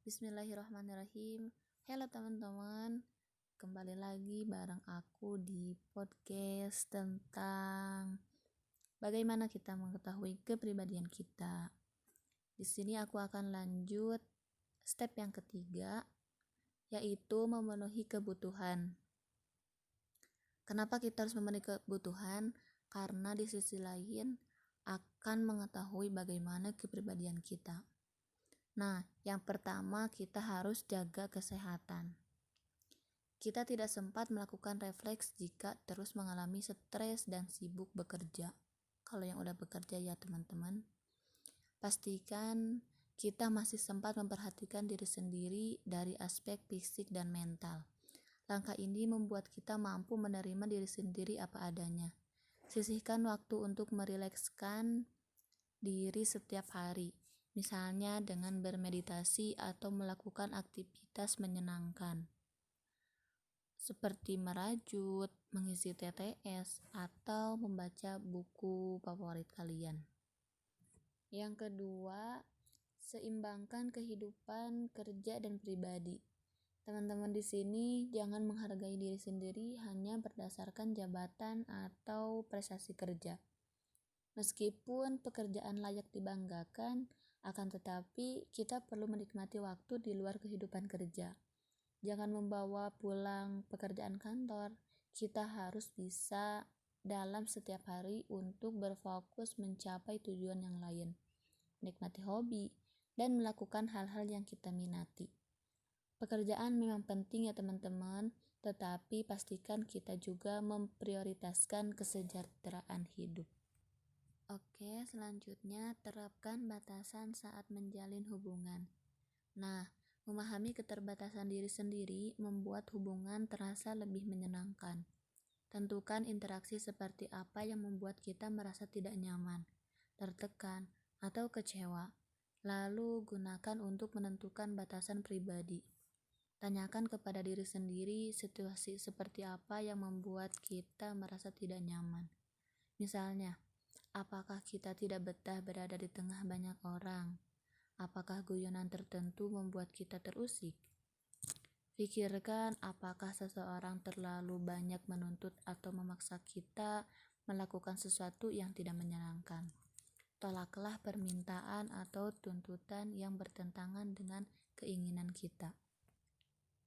Bismillahirrahmanirrahim. Halo teman-teman, kembali lagi bareng aku di podcast tentang bagaimana kita mengetahui kepribadian kita. Di sini aku akan lanjut step yang ketiga, yaitu memenuhi kebutuhan. Kenapa kita harus memenuhi kebutuhan? Karena di sisi lain akan mengetahui bagaimana kepribadian kita. Nah, yang pertama kita harus jaga kesehatan. Kita tidak sempat melakukan refleks jika terus mengalami stres dan sibuk bekerja. Kalau yang udah bekerja ya teman-teman, pastikan kita masih sempat memperhatikan diri sendiri dari aspek fisik dan mental. Langkah ini membuat kita mampu menerima diri sendiri apa adanya. Sisihkan waktu untuk merilekskan diri setiap hari. Misalnya dengan bermeditasi atau melakukan aktivitas menyenangkan seperti merajut, mengisi TTS, atau membaca buku favorit kalian. Yang kedua, seimbangkan kehidupan kerja dan pribadi. Teman-teman di sini jangan menghargai diri sendiri hanya berdasarkan jabatan atau prestasi kerja. Meskipun pekerjaan layak dibanggakan, akan tetapi kita perlu menikmati waktu di luar kehidupan kerja. Jangan membawa pulang pekerjaan kantor. Kita harus bisa dalam setiap hari untuk berfokus mencapai tujuan yang lain, menikmati hobi, dan melakukan hal-hal yang kita minati. Pekerjaan memang penting ya teman-teman, tetapi pastikan kita juga memprioritaskan kesejahteraan hidup. Oke, selanjutnya terapkan batasan saat menjalin hubungan. Nah, memahami keterbatasan diri sendiri membuat hubungan terasa lebih menyenangkan. Tentukan interaksi seperti apa yang membuat kita merasa tidak nyaman, tertekan, atau kecewa. Lalu gunakan untuk menentukan batasan pribadi. Tanyakan kepada diri sendiri situasi seperti apa yang membuat kita merasa tidak nyaman. Misalnya, apakah kita tidak betah berada di tengah banyak orang? Apakah guyonan tertentu membuat kita terusik? Pikirkan apakah seseorang terlalu banyak menuntut atau memaksa kita melakukan sesuatu yang tidak menyenangkan. Tolaklah permintaan atau tuntutan yang bertentangan dengan keinginan kita.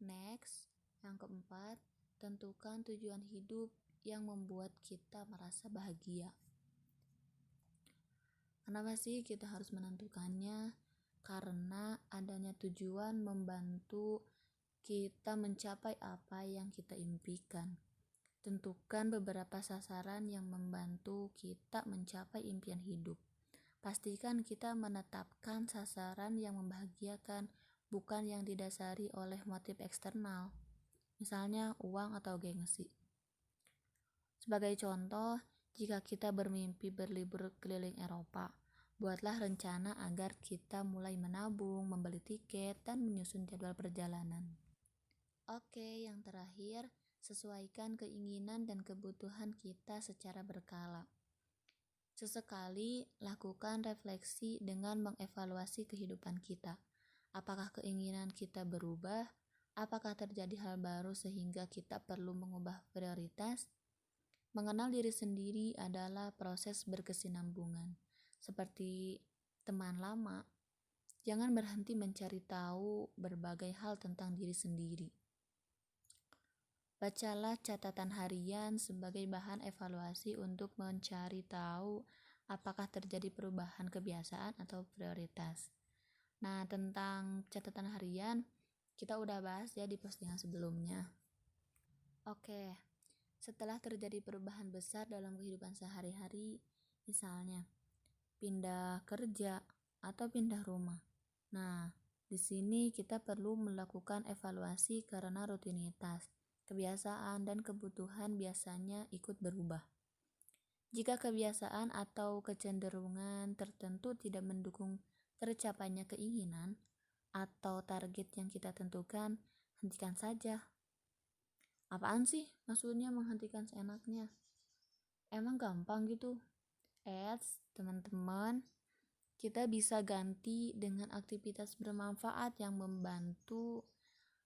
Next, yang keempat, tentukan tujuan hidup yang membuat kita merasa bahagia. Kenapa sih kita harus menentukannya? Karena adanya tujuan membantu kita mencapai apa yang kita impikan. Tentukan beberapa sasaran yang membantu kita mencapai impian hidup. Pastikan kita menetapkan sasaran yang membahagiakan, bukan yang didasari oleh motif eksternal, misalnya uang atau gengsi. Sebagai contoh, jika kita bermimpi berlibur keliling Eropa, buatlah rencana agar kita mulai menabung, membeli tiket, dan menyusun jadwal perjalanan. Oke, yang terakhir, sesuaikan keinginan dan kebutuhan kita secara berkala. Sesekali, lakukan refleksi dengan mengevaluasi kehidupan kita. Apakah keinginan kita berubah? Apakah terjadi hal baru sehingga kita perlu mengubah prioritas? Mengenal diri sendiri adalah proses berkesinambungan. Seperti teman lama, jangan berhenti mencari tahu berbagai hal tentang diri sendiri. Bacalah catatan harian sebagai bahan evaluasi untuk mencari tahu apakah terjadi perubahan kebiasaan atau prioritas. Nah, tentang catatan harian, kita udah bahas ya di postingan sebelumnya. Oke. Setelah terjadi perubahan besar dalam kehidupan sehari-hari, misalnya pindah kerja atau pindah rumah. Nah, di sini kita perlu melakukan evaluasi karena rutinitas, kebiasaan, dan kebutuhan biasanya ikut berubah. Jika kebiasaan atau kecenderungan tertentu tidak mendukung tercapainya keinginan atau target yang kita tentukan, hentikan saja. Apaan sih maksudnya menghentikan seenaknya? Emang gampang gitu? Teman-teman, kita bisa ganti dengan aktivitas bermanfaat yang membantu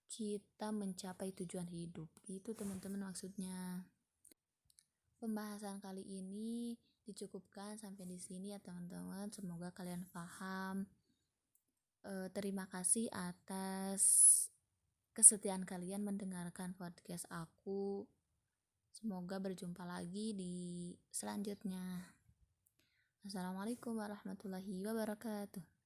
kita mencapai tujuan hidup. Gitu teman-teman maksudnya. Pembahasan kali ini dicukupkan sampai di sini ya teman-teman. Semoga kalian paham. Terima kasih atas kesetiaan kalian mendengarkan podcast aku. Semoga berjumpa lagi di selanjutnya. Assalamualaikum warahmatullahi wabarakatuh.